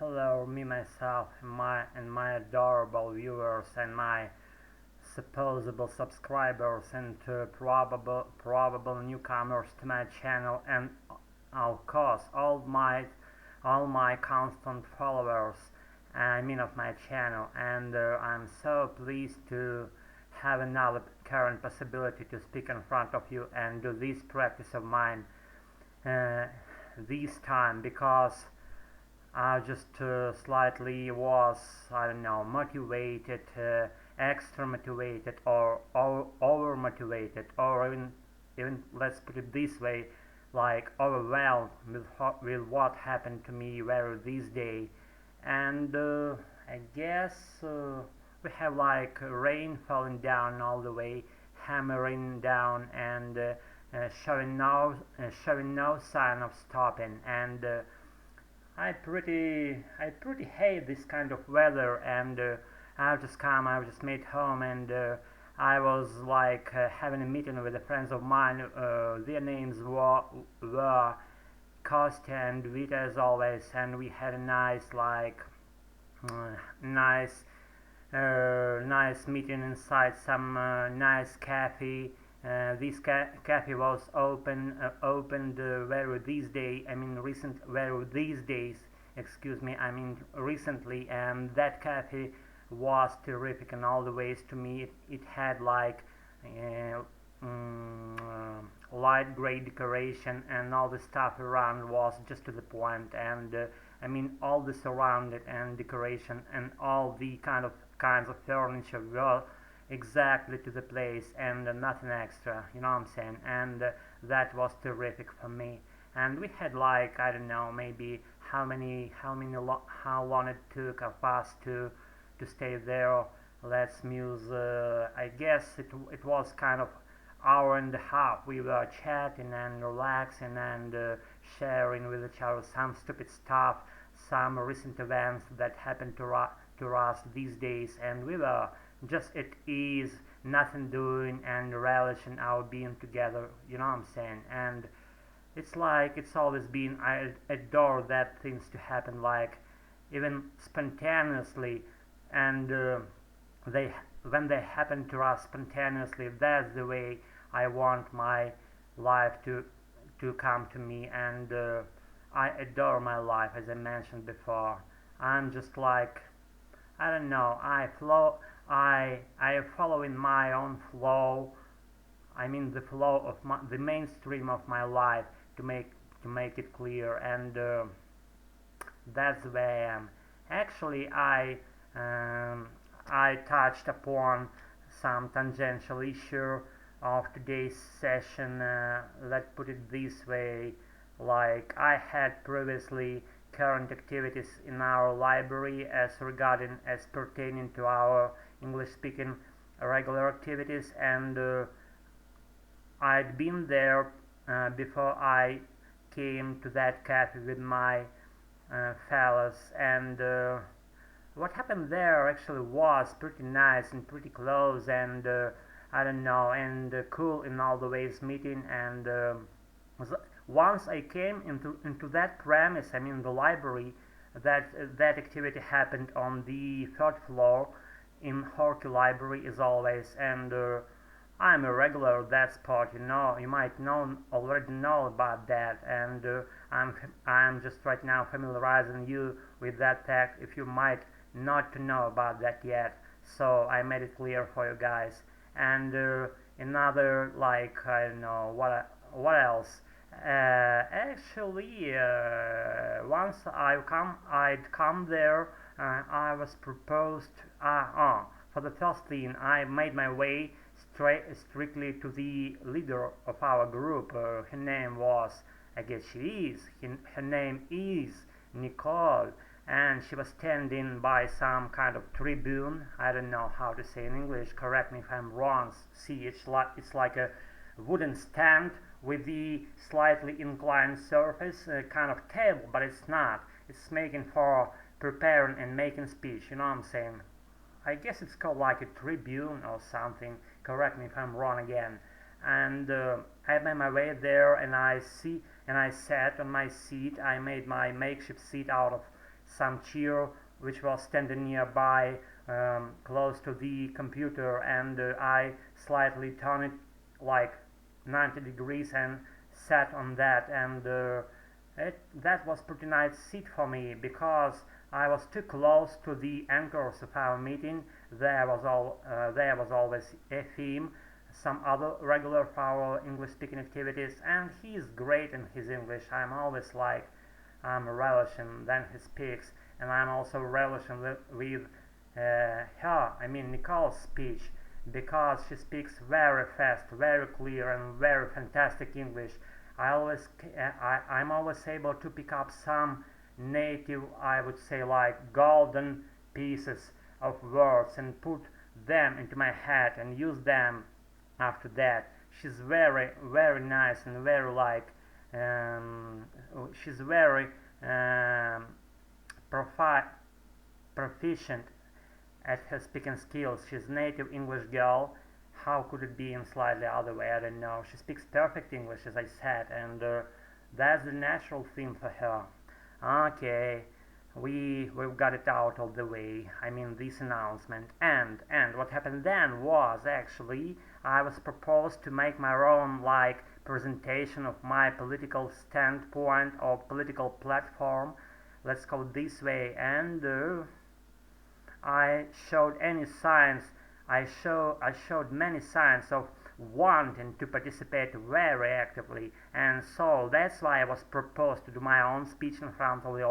hello, me, myself, and my adorable viewers and my supposable subscribers and probable newcomers to my channel, and of course all my constant followers, I mean, of my channel. And I'm so pleased to have another current possibility to speak in front of you and do this practice of mine uh, this time, because I just slightly was, I don't know, motivated, extra motivated, or over motivated, or even let's put it this way, like overwhelmed with what happened to me very this day. And I guess we have like rain falling down all the way, hammering down, and showing no sign of stopping. And I pretty hate this kind of weather. And I just made home, and I was like having a meeting with the friends of mine. Their names were Kostya and Vita, as always, and we had a nice uh, nice nice meeting inside some nice cafe. This cafe was opened very these day. I mean very these days. Excuse me. I mean recently, and that cafe was terrific in all the ways to me. It had like uh, light gray decoration, and all the stuff around was just to the point. And I mean all the surrounded and decoration and all the kinds of furniture were exactly to the place, and nothing extra, you know what I'm saying. And that was terrific for me. And we had like, I don't know, maybe how long it took of us to stay there. Let's muse, I guess it was kind of hour and a half. We were chatting and relaxing, and sharing with each other some stupid stuff, some recent events that happened to us these days. And we were just at ease, nothing doing, and relishing our being together, you know what I'm saying. And it's like it's always been, I adore that things to happen like even spontaneously. And they when they happen to us spontaneously, that's the way I want my life to come to me. And I adore my life, as I mentioned before. I'm just like, I don't know, I follow in my own flow. I mean the flow of the mainstream of my life, to make it clear. And that's the way I am. Actually, I touched upon some tangential issue of today's session. Let's put it this way: like I had previously current activities in our library as pertaining to our English speaking regular activities. And I'd been there before I came to that cafe with my fellows. And what happened there actually was pretty nice and pretty close, and I don't know, and cool in all the ways meeting. And once I came into that premise, I mean the library, that activity happened on the third floor in Horky Library, as always. And I'm a regular at that spot, you know. You might already know about that. And I'm just right now familiarizing you with that fact, if you might not to know about that yet. So I made it clear for you guys. And another, like, I don't know what else. Actually, once I'd come there. I was proposed. For the first thing, I made my way strictly to the leader of our group. Her name was, I guess her name is Nicole, and she was standing by some kind of tribune. I don't know how to say in English, correct me if I'm wrong. See, it's like a wooden stand with the slightly inclined surface, kind of table, but it's not. It's making for preparing and making speech, you know what I'm saying. I guess it's called like a tribune or something. Correct me if I'm wrong again. And I made my way there, and I sat on my seat. I made my makeshift seat out of some chair which was standing nearby, close to the computer, and I slightly turned it like 90 degrees and sat on that, and that was pretty nice seat for me because I was too close to the anchors of our meeting. There was always a theme, some other regular for our English speaking activities, and he's great in his English. I'm relishing when he speaks, and I'm also relishing with Nicole's speech, because she speaks very fast, very clear, and very fantastic English. I'm always able to pick up some native, I would say, like golden pieces of words and put them into my head and use them after that. She's very, very nice and very she's very proficient at her speaking skills. She's a native English girl. How could it be in slightly other way? I don't know. She speaks perfect English, as I said, and that's the natural thing for her. Okay, we've got it out of the way. I mean, this announcement, and what happened then was actually I was proposed to make my own presentation of my political standpoint or political platform. Let's call it this way, and I showed any signs. I showed many signs of wanting to participate very actively, and so that's why I was proposed to do my own speech in front of the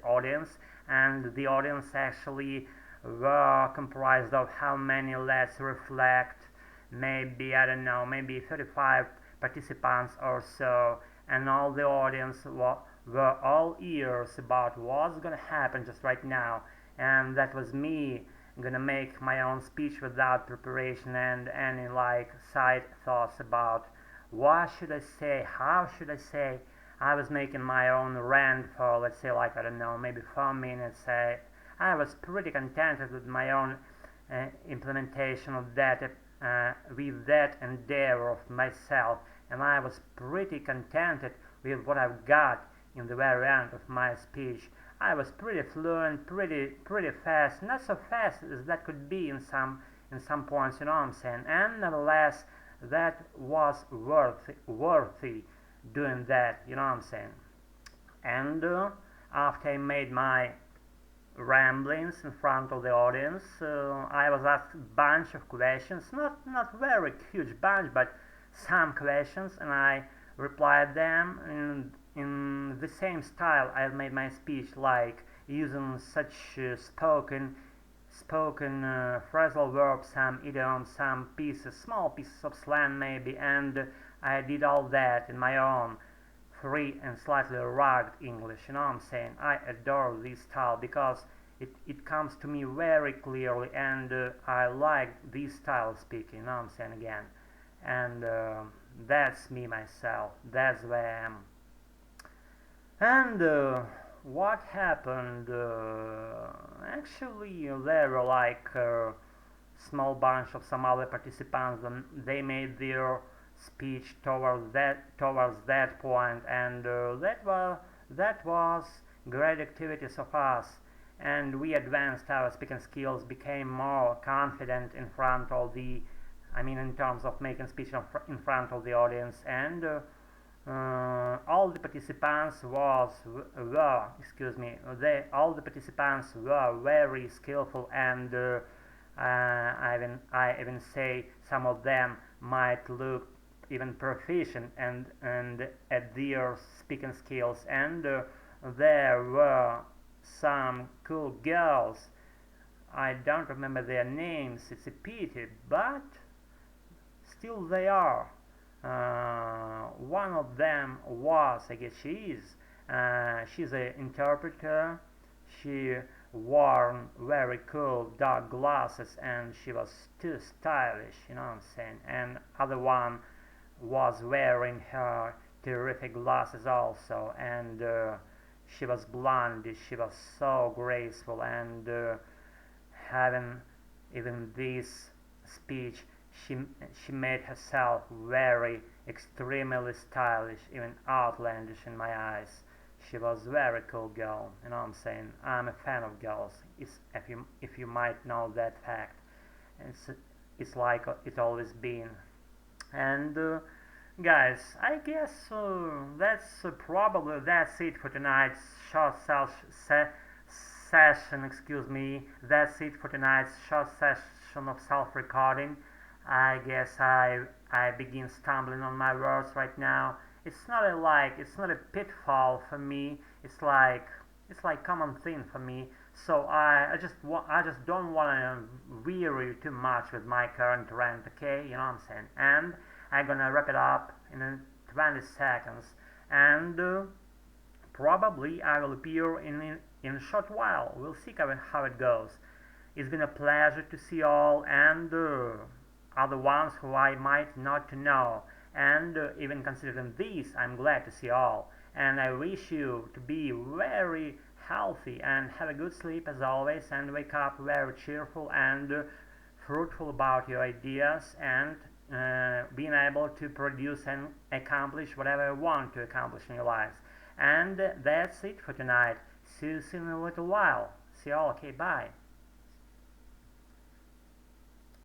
audience, and the audience actually were comprised of how many, let's reflect, maybe, I don't know, maybe 35 participants or so, and all the audience were all ears about what's gonna happen just right now, and that was me gonna make my own speech without preparation and any side thoughts about what should I say, how should I say. I was making my own rant for, let's say, I don't know, maybe 4 minutes. I was pretty contented with my own implementation of that, with that endeavor of myself, and I was pretty contented with what I've got in the very end of my speech. I was pretty fluent, pretty fast, not so fast as that could be in some points, you know what I'm saying, and nevertheless that was worthy doing that, you know what I'm saying. And after I made my ramblings in front of the audience, I was asked a bunch of questions, not very huge bunch, but some questions, and I replied them in the same style I made my speech, using such spoken phrasal verbs, some idioms, some small pieces of slang maybe, and I did all that in my own free and slightly rugged English, you know what I'm saying. I adore this style because it comes to me very clearly, and I like this style of speaking, you know what I'm saying, again. And that's me myself, that's where I am. And what happened? Actually, there were a small bunch of some other participants, and they made their speech towards that point, and that was great activities of us, and we advanced our speaking skills, became more confident in front of the, in terms of making speech in front of the audience, and all the participants all the participants were very skillful, and I even say some of them might look even proficient and at their speaking skills, and there were some cool girls. I don't remember their names, it's a pity, but still they are. One of them was, I guess she's an interpreter. She wore very cool dark glasses, and she was too stylish, you know what I'm saying. And other one was wearing her terrific glasses also, and she was blonde. She was so graceful, and having even this speech, she made herself very extremely stylish, even outlandish in my eyes. She was very cool girl, you know what I'm saying. I'm a fan of girls, if you might know that fact. It's, it's like it always been. And guys, I guess that's it for tonight's short session. Excuse me. That's it for tonight's short session of self-recording. I guess I begin stumbling on my words right now. It's not a pitfall for me. It's like common thing for me. So I just don't want to weary you too much with my current rant. Okay, you know what I'm saying. And I'm gonna wrap it up in 20 seconds. And probably I will appear in a short while. We'll see how it goes. It's been a pleasure to see all, and other ones who I might not to know. And even considering this, I'm glad to see all. And I wish you to be very healthy and have a good sleep as always, and wake up very cheerful and fruitful about your ideas, and being able to produce and accomplish whatever you want to accomplish in your lives. And that's it for tonight. See you soon in a little while. See you all. Okay, bye.